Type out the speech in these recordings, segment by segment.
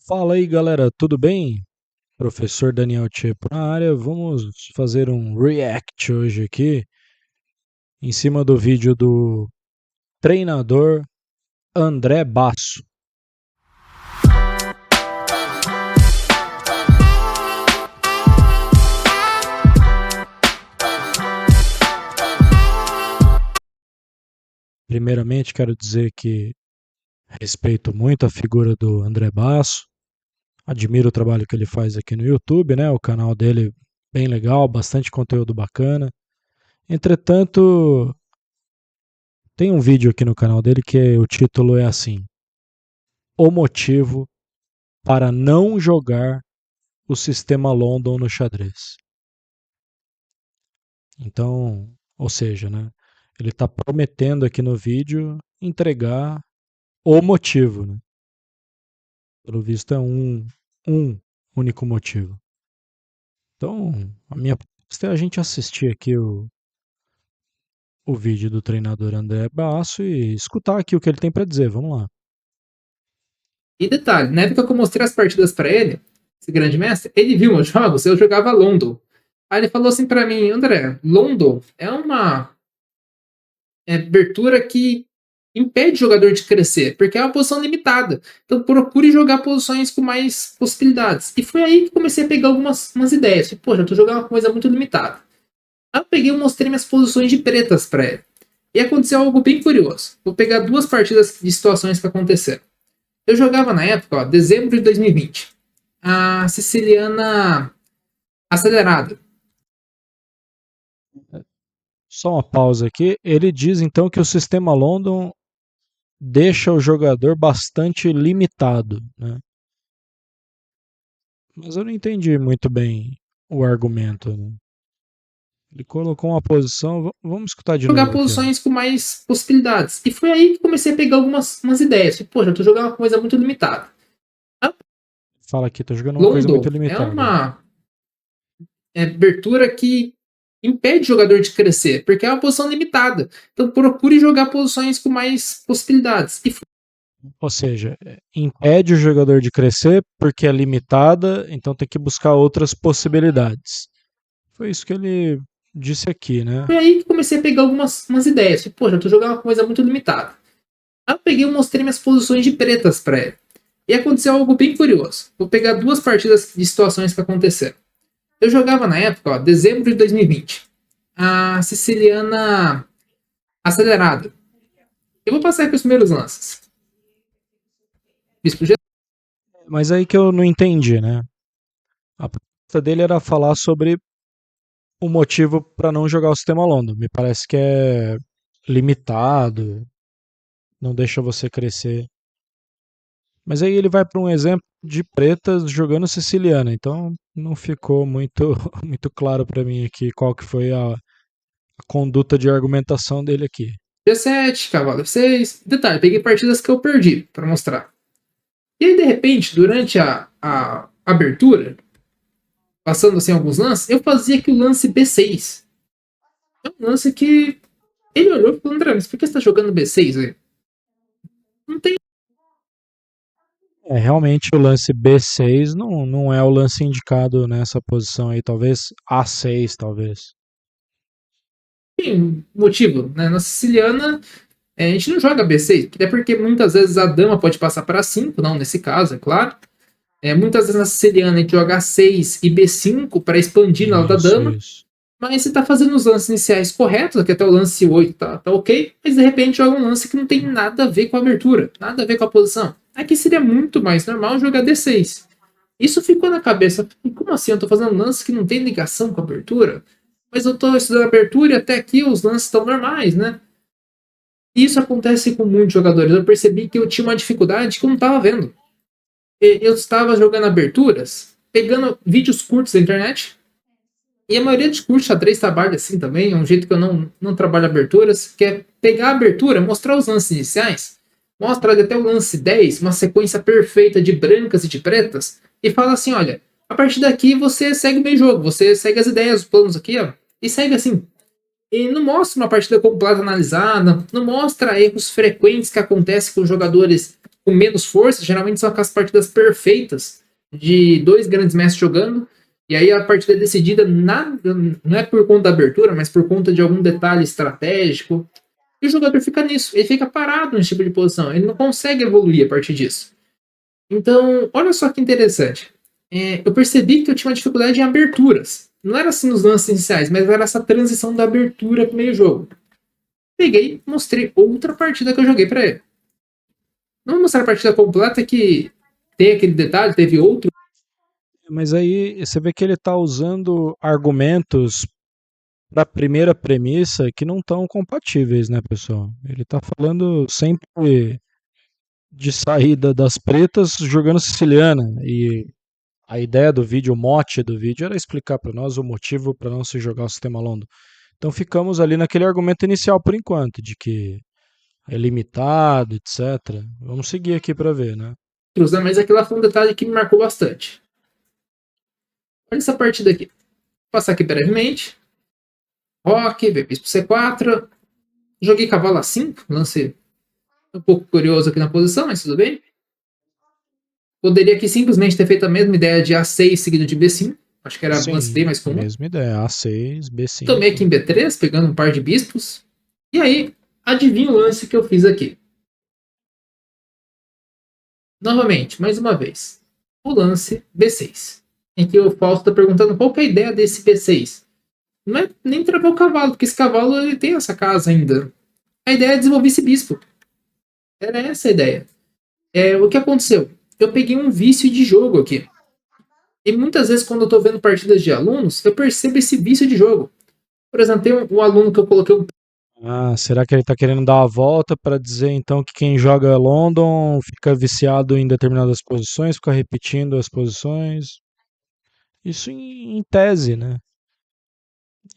Fala aí, galera, tudo bem? Professor Daniel Tchepo na área. Vamos fazer um react hoje aqui em cima do vídeo do treinador André Basso. Primeiramente, quero dizer que respeito muito a figura do André Basso. Admiro o trabalho que ele faz aqui no YouTube, né? O canal dele bem legal, bastante conteúdo bacana. Entretanto, tem um vídeo aqui no canal dele que o título é assim: O motivo para não jogar o sistema London no xadrez. Então, ou seja, né, ele está prometendo aqui no vídeo entregar o motivo. Né? Pelo visto é um único motivo. Então, a minha proposta é a gente assistir aqui o vídeo do treinador André Basso e escutar aqui o que ele tem para dizer. Vamos lá. E detalhe, na época que eu mostrei as partidas pra ele, esse grande mestre, ele viu meus jogos, eu jogava London. Aí ele falou assim pra mim: André, London é uma abertura que impede o jogador de crescer, porque é uma posição limitada. Então procure jogar posições com mais possibilidades. E foi aí que comecei a pegar umas ideias. Tipo, poxa, eu tô jogando uma coisa muito limitada. Aí eu peguei e mostrei minhas posições de pretas pra ele. E aconteceu algo bem curioso. Vou pegar duas partidas de situações que aconteceram. Eu jogava na época, ó, dezembro de 2020, a Siciliana Acelerada. Só uma pausa aqui. Ele diz então que o sistema London deixa o jogador bastante limitado, né? Mas eu não entendi muito bem o argumento. Né? Ele colocou uma posição. Vamos escutar de Jogar novo aqui. Ó. posições com mais possibilidades. E foi aí que comecei a pegar umas ideias. Tipo, poxa, eu tô jogando uma coisa muito limitada. Fala aqui, tô jogando uma coisa muito London é limitada. uma abertura que impede o jogador de crescer, porque é uma posição limitada. Então procure jogar posições com mais possibilidades. E Ou seja, impede o jogador de crescer porque é limitada, então tem que buscar outras possibilidades. Foi isso que ele disse aqui, né? foi aí que comecei a pegar umas ideias. Tipo, poxa, eu tô jogando uma coisa muito limitada. Aí eu peguei e mostrei minhas posições de pretas para ele. E aconteceu algo bem curioso. Vou pegar duas partidas de situações que aconteceram. Eu jogava na época, ó, dezembro de 2020, a Siciliana Acelerada. Eu vou passar aqui os primeiros lances. Bispo G. Mas aí que eu não entendi, né? A proposta dele era falar sobre o motivo para não jogar o sistema London. Me parece que é limitado, não deixa você crescer. Mas aí ele vai para um exemplo de pretas jogando siciliana, então não ficou muito muito claro para mim aqui qual que foi a conduta de argumentação dele aqui. G7, cavalo F6. Detalhe, peguei partidas que eu perdi para mostrar. E aí, de repente, durante a abertura, passando assim alguns lances, eu fazia aqui o lance B6. É um lance que ele olhou e falou: André, mas por que você tá jogando B6 aí? Não tem. Realmente o lance B6 não é o lance indicado nessa posição aí, talvez A6, talvez. Motivo, né? Na siciliana, a gente não joga B6, até porque muitas vezes a dama pode passar para 5, não nesse caso, é claro. Muitas vezes na siciliana a gente joga A6 e B5 para expandir na da Isso, dama, isso. mas você tá fazendo os lances iniciais corretos, aqui até o lance 8 tá ok, mas de repente joga um lance que não tem nada a ver com a abertura, nada a ver com a posição. Aqui seria muito mais normal jogar D6. Isso ficou na cabeça. Como assim? Eu tô fazendo um lance que não tem ligação com a abertura? Mas eu tô estudando abertura e até aqui os lances estão normais, né? Isso acontece com muitos jogadores. Eu percebi que eu tinha uma dificuldade que eu não estava vendo. Eu estava jogando aberturas, pegando vídeos curtos da internet, e a maioria dos cursos xadrez trabalha assim também, é um jeito que eu não trabalho aberturas, que é pegar a abertura, mostrar os lances iniciais, mostra até o lance 10, uma sequência perfeita de brancas e de pretas, e fala assim, olha, a partir daqui você segue o meio jogo, você segue as ideias, os planos aqui, ó, e segue assim. E não mostra uma partida completa analisada, não mostra erros frequentes que acontecem com jogadores com menos força, geralmente são aquelas partidas perfeitas de dois grandes mestres jogando, e aí a partida é decidida nada, não é por conta da abertura, mas por conta de algum detalhe estratégico. E o jogador fica nisso, ele fica parado nesse tipo de posição, ele não consegue evoluir a partir disso. Então, olha só que interessante. Eu percebi que eu tinha uma dificuldade em aberturas. Não era assim nos lances iniciais, mas era essa transição da abertura para o meio jogo. Peguei e mostrei outra partida que eu joguei para ele. Não vou mostrar a partida completa que tem aquele detalhe, teve outro. Mas aí você vê que ele está usando argumentos para a primeira premissa que não estão compatíveis, né, pessoal? Ele está falando sempre de saída das pretas jogando siciliana. E a ideia do vídeo, o mote do vídeo, era explicar para nós o motivo para não se jogar o sistema Londo. Então ficamos ali naquele argumento inicial por enquanto, de que é limitado, etc. Vamos seguir aqui para ver, né? Mas aquilo foi um detalhe que me marcou bastante. Olha essa partida aqui. Vou passar aqui brevemente. Rock, bispo C4. Joguei cavalo A5, lance um pouco curioso aqui na posição, mas tudo bem. Poderia aqui simplesmente ter feito a mesma ideia de A6 seguido de B5. Acho que era um lance bem mais comum. Mesma ideia, A6, B5. Tomei aqui em B3, pegando um par de bispos. E aí, adivinha o lance que eu fiz aqui. Novamente, mais uma vez. O lance B6. Em que o Fausto está perguntando qual que é a ideia desse B6. Não é nem travar o cavalo, porque esse cavalo ele tem essa casa ainda. A ideia é desenvolver esse bispo. Era essa a ideia. O que aconteceu? Eu peguei um vício de jogo aqui. E muitas vezes, quando eu estou vendo partidas de alunos, eu percebo esse vício de jogo. Por exemplo, tem um aluno que eu coloquei um. Será que ele está querendo dar a volta para dizer então que quem joga London fica viciado em determinadas posições, fica repetindo as posições? Isso em tese, né?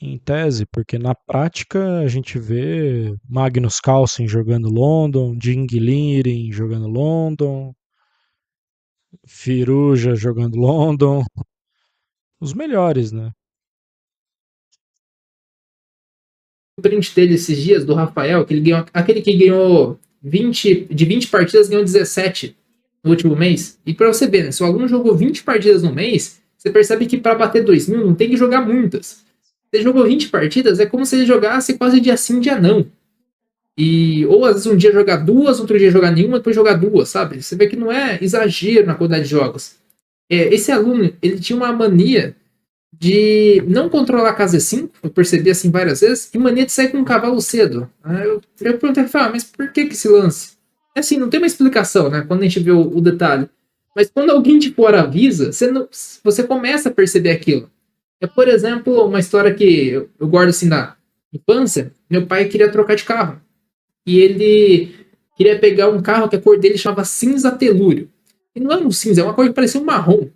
Em tese, porque na prática a gente vê Magnus Carlsen jogando London, Jing Liren jogando London, Firuja jogando London, os melhores, né? O print dele esses dias, do Rafael, que ele ganhou, aquele que ganhou 20 partidas, ganhou 17 no último mês. E pra você ver, né, se o aluno jogou 20 partidas no mês, você percebe que para bater 2.000 não tem que jogar muitas. Se ele jogou 20 partidas, é como se ele jogasse quase dia sim, dia não. Ou às vezes um dia jogar duas, outro dia jogar nenhuma, depois jogar duas, sabe? Você vê que não é exagero na quantidade de jogos. Esse aluno, ele tinha uma mania de não controlar a casa E5, eu percebi assim várias vezes, e mania de sair com um cavalo cedo. Eu perguntei, mas por que esse lance? Assim, não tem uma explicação, né, quando a gente vê o detalhe. Mas quando alguém te for avisa, você começa a perceber aquilo. Por exemplo, uma história que eu guardo assim da infância, meu pai queria trocar de carro. E ele queria pegar um carro que a cor dele chamava cinza telúrio. E não era um cinza, é uma cor que parecia um marrom.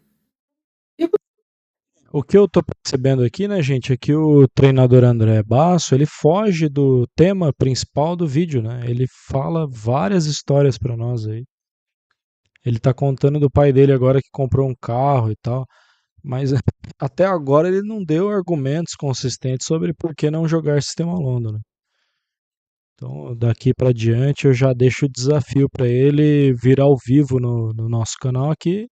O que eu tô percebendo aqui, né, gente, é que o treinador André Basso, ele foge do tema principal do vídeo, né? Ele fala várias histórias para nós aí. Ele tá contando do pai dele agora que comprou um carro e tal, mas até agora ele não deu argumentos consistentes sobre por que não jogar sistema London, né? Então, daqui para diante eu já deixo o desafio para ele vir ao vivo no nosso canal aqui,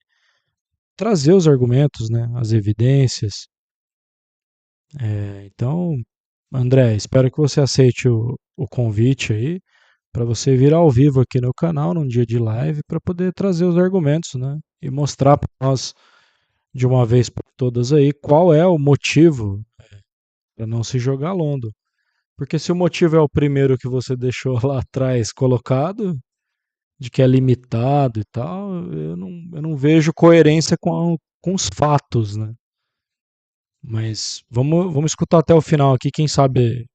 trazer os argumentos, né, as evidências. Então, André, espero que você aceite o convite aí para você vir ao vivo aqui no canal num dia de live para poder trazer os argumentos, né? E mostrar para nós de uma vez por todas aí qual é o motivo para não se jogar Londo. Porque se o motivo é o primeiro que você deixou lá atrás colocado, de que é limitado e tal, eu não vejo coerência com os fatos, né? Mas vamos escutar até o final aqui, quem sabe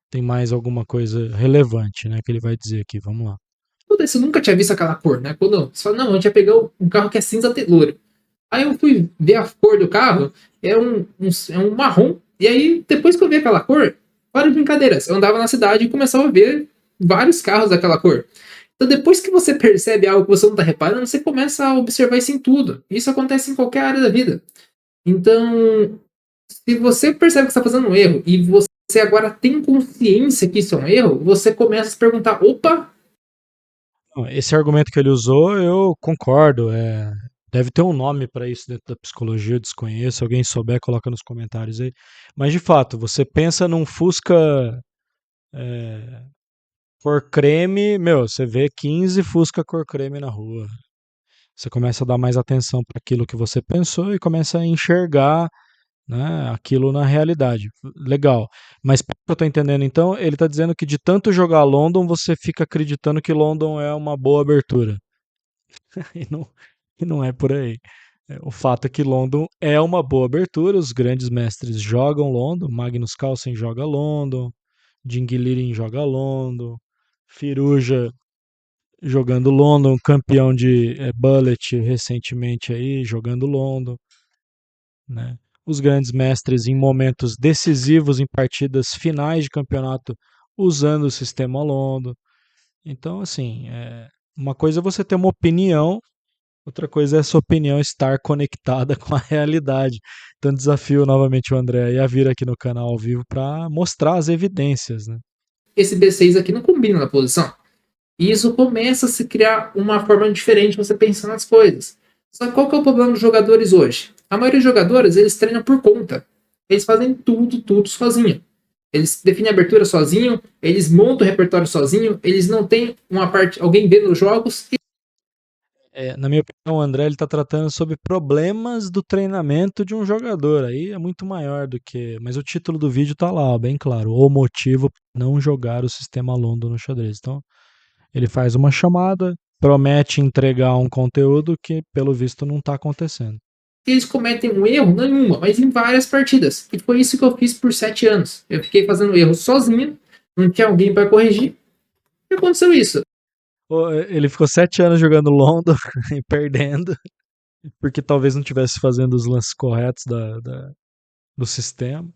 tem mais alguma coisa relevante, né, que ele vai dizer aqui. Vamos lá. Você nunca tinha visto aquela cor, né? Quando você fala, não, a gente ia pegar um carro que é cinza telúrio. Aí eu fui ver a cor do carro, é um marrom. E aí, depois que eu vi aquela cor, para de brincadeiras. Eu andava na cidade e começava a ver vários carros daquela cor. Então, depois que você percebe algo que você não está reparando, você começa a observar isso em tudo. Isso acontece em qualquer área da vida. Então, se você percebe que está fazendo um erro e você agora tem consciência que isso é um erro, você começa a se perguntar: opa, Não, esse argumento que ele usou, eu concordo. Deve ter um nome para isso dentro da psicologia, eu desconheço. Se alguém souber, coloca nos comentários aí. Mas de fato, você pensa num Fusca cor creme, meu, você vê 15 Fusca cor creme na rua. Você começa a dar mais atenção para aquilo que você pensou e começa a enxergar, né, aquilo na realidade. Legal. Mas pelo que eu estou entendendo, então, ele está dizendo que de tanto jogar London, você fica acreditando que London é uma boa abertura. E não, e não é por aí. O fato é que London é uma boa abertura, os grandes mestres jogam London, Magnus Carlsen joga London, Ding Liren joga London, Firuja jogando London, campeão de Bullet recentemente aí, jogando London, né? Os grandes mestres em momentos decisivos, em partidas finais de campeonato, usando o sistema London. Então, assim, uma coisa é você ter uma opinião, outra coisa é essa opinião estar conectada com a realidade. Então, desafio novamente o André aí a vir aqui no canal ao vivo para mostrar as evidências, né? Esse B6 aqui não combina na posição. E isso começa a se criar uma forma diferente de você pensar nas coisas. Só que qual que é o problema dos jogadores hoje? A maioria dos jogadores, eles treinam por conta. Eles fazem tudo sozinho. Eles definem a abertura sozinho, eles montam o repertório sozinho, eles não têm uma parte, alguém vendo os jogos. Na minha opinião, o André está tratando sobre problemas do treinamento de um jogador. Aí é muito maior do que. Mas o título do vídeo está lá, ó, bem claro. O motivo para não jogar o sistema London no xadrez. Então, ele faz uma chamada, promete entregar um conteúdo que, pelo visto, não está acontecendo. Eles cometem um erro, não em uma, mas em várias partidas. E foi isso que eu fiz por 7 anos. Eu fiquei fazendo erro sozinho, não tinha alguém para corrigir. E aconteceu isso. Ele ficou 7 anos jogando London e perdendo, porque talvez não estivesse fazendo os lances corretos do sistema.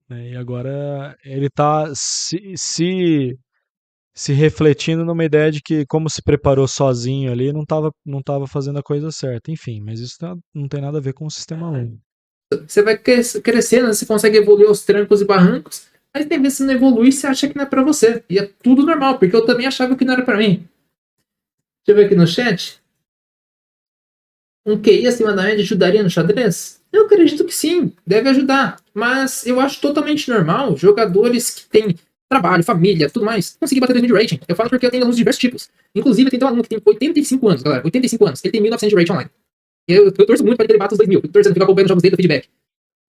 Né? E agora ele está se refletindo numa ideia de que, como se preparou sozinho ali, não tava fazendo a coisa certa. Enfim, mas isso não tem nada a ver com o sistema 1. Você vai crescendo, você consegue evoluir aos trancos e barrancos. Aí tem vezes que você não evolui e você acha que não é pra você. E é tudo normal, porque eu também achava que não era pra mim. Deixa eu ver aqui no chat. Um QI acima da média ajudaria no xadrez? Eu acredito que sim, deve ajudar. Mas eu acho totalmente normal jogadores que têm trabalho, família, tudo mais, conseguir bater 2000 de rating. Eu falo porque eu tenho alunos de diversos tipos. Inclusive, tem um aluno que tem 85 anos, galera. 85 anos. Ele tem 1900 de rating online. Eu torço muito para que ele bata os 2000. Eu torço para ficar acompanhando os jogos dele do feedback.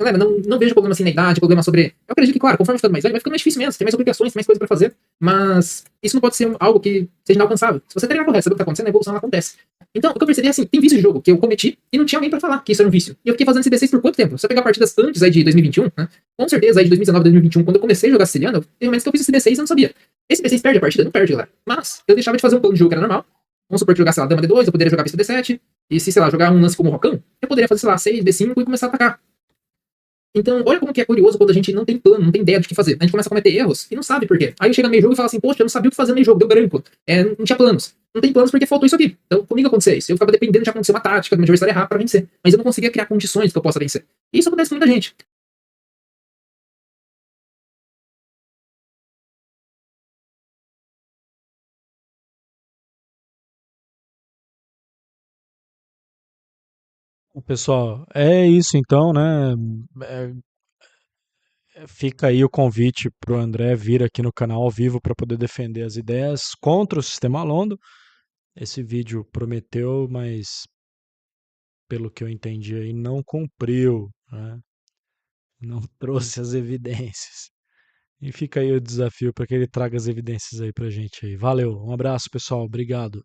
Galera, não vejo problema assim na idade, problema sobre. Eu acredito que, claro, conforme ficando mais velho, vai ficando mais difícil mesmo. Tem mais obrigações, tem mais coisas pra fazer. Mas isso não pode ser algo que seja inalcançável. Se você treinar correto, saber o que tá acontecendo, a evolução ela acontece. Então, o que eu percebi é assim: tem vício de jogo que eu cometi e não tinha alguém pra falar que isso era um vício. E eu fiquei fazendo esse D6 por quanto tempo? Se eu pegar partidas antes aí de 2021, né? Com certeza aí de 2019, 2021, quando eu comecei a jogar siciliano, teve momentos que eu fiz esse D6 e eu não sabia. Esse D6 perde a partida? Não perde, galera. Mas eu deixava de fazer um plano de jogo que era normal. Vamos supor que jogasse, sei lá, dama D2, eu poderia jogar bispo D7. E se, sei lá, jogar um lance como o Rocão, eu poderia fazer, sei lá, 6, B5 e começar a atacar. Então, olha como que é curioso quando a gente não tem plano, não tem ideia do que fazer. A gente começa a cometer erros e não sabe por quê. Aí chega no meio jogo e fala assim, poxa, eu não sabia o que fazer no meio jogo, deu branco. Não tinha planos. Não tem planos porque faltou isso aqui. Então, comigo aconteceu isso. Eu ficava dependendo de acontecer uma tática do meu adversário errar pra vencer. Mas eu não conseguia criar condições que eu possa vencer. E isso acontece com muita gente. Pessoal, é isso então, né? Fica aí o convite para o André vir aqui no canal ao vivo para poder defender as ideias contra o sistema Londo. Esse vídeo prometeu, mas pelo que eu entendi aí, não cumpriu, né? Não trouxe as evidências. E fica aí o desafio para que ele traga as evidências aí para gente aí. Valeu, um abraço pessoal, obrigado.